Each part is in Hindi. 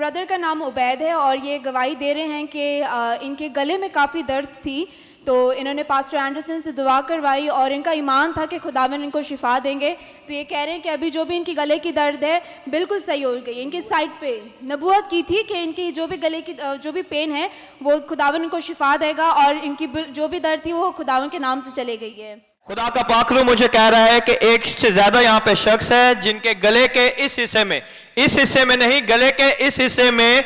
ब्रदर का नाम उबैद है और ये गवाही दे रहे हैं कि इनके गले में काफ़ी दर्द थी, तो इन्होंने पास्टर एंडरसन से दुआ करवाई और इनका ईमान था कि खुदावंद इनको शिफा देंगे। तो ये कह रहे हैं कि अभी जो भी इनकी गले की दर्द है बिल्कुल सही हो गई। इनकी साइड पे नबूवत की थी कि इनकी जो भी गले की जो भी पेन है वो खुदावंद इनको शिफा देगा और इनकी जो भी दर्द थी वो खुदावंद के नाम से चले गई है। खुदा का पाखरू मुझे कह रहा है कि एक से ज्यादा यहाँ पे शख्स है जिनके गले के इस हिस्से में नहीं, गले के इस हिस्से में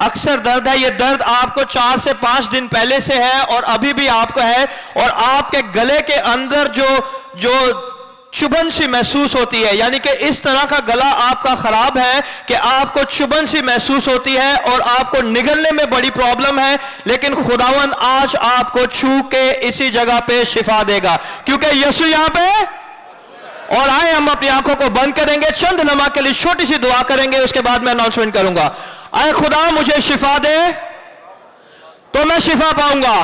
अक्सर दर्द है। ये दर्द आपको 4 से 5 दिन पहले से है और अभी भी आपको है, और आपके गले के अंदर जो चुभन सी महसूस होती है, यानी कि इस तरह का गला आपका खराब है कि आपको चुभन सी महसूस होती है और आपको निगलने में बड़ी प्रॉब्लम है। लेकिन खुदावंद आज आपको छू के इसी जगह पे शिफा देगा, क्योंकि यीशु यहाँ पे। और आए हम अपनी आंखों को बंद करेंगे, चंद लम्हा के लिए छोटी सी दुआ करेंगे, उसके बाद मैं अनाउंसमेंट करूंगा। आए खुदा मुझे शिफा दे तो मैं शिफा पाऊंगा,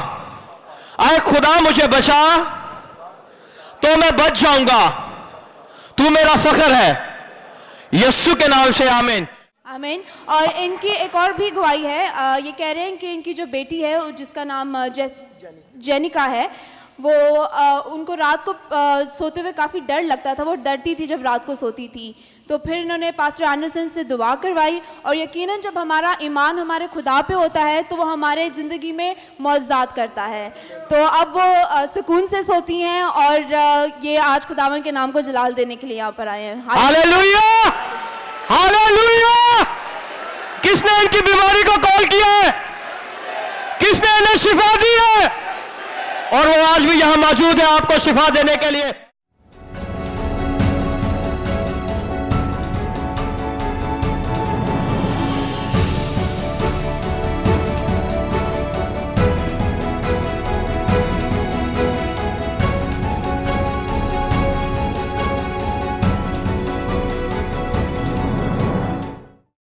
आए खुदा मुझे बचा तो मैं बच जाऊंगा, तू मेरा फख्र है, यीशु के नाम से आमीन आमीन। और इनकी एक और भी गवाही है। ये कह रहे हैं कि इनकी जो बेटी है जिसका नाम जेनिका है, वो उनको रात को सोते हुए काफ़ी डर लगता था, वो डरती थी जब रात को सोती थी। तो फिर इन्होंने पास्टर एंडरसन से दुआ करवाई और यकीनन जब हमारा ईमान हमारे खुदा पे होता है तो वो हमारे ज़िंदगी में मौजज़ात करता है। तो अब वो सुकून से सोती हैं और ये आज खुदावंद के नाम को जलाल देने के लिए यहाँ पर आए हैं। Hallelujah, hallelujah. किसने इनकी बीमारी को कॉल किया है? किसने इन्हें शिफा दी है? और वो आज भी यहाँ मौजूद है आपको शिफा देने के लिए।